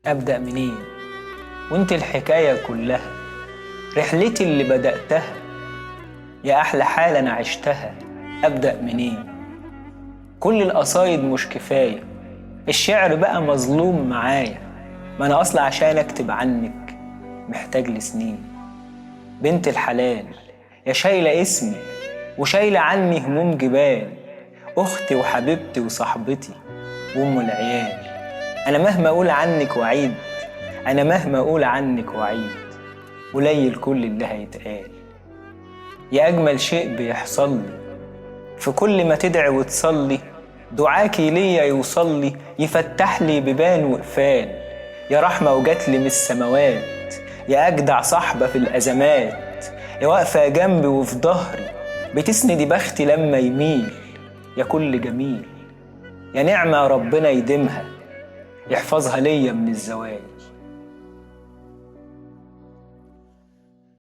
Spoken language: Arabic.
أبدأ منين؟ وانت الحكاية كلها، رحلتي اللي بدأتها، يا أحلى حال أنا عشتها. أبدأ منين؟ كل القصايد مش كفاية، الشعر بقى مظلوم معايا. ما أنا أصلا عشان أكتب عنك محتاج لسنين. بنت الحلال يا شايلة اسمي وشايلة عني هموم جبال، أختي وحبيبتي وصاحبتي وأم العيال. أنا مهما أقول عنك وعيد، أنا مهما أقول عنك وعيد، قليل كل اللي هيتقال. يا أجمل شيء بيحصل لي في كل ما تدعي وتصلي، دعاكي ليا يوصل لي يفتح لي بيبان وقفال. يا رحمة وجات لي من السماوات، يا أجدع صاحبة في الأزمات، يا واقفة جنبي وفي ظهري بتسندي بختي لما يميل. يا كل جميل، يا نعمة ربنا يديمها يحفظها ليا من الزوال.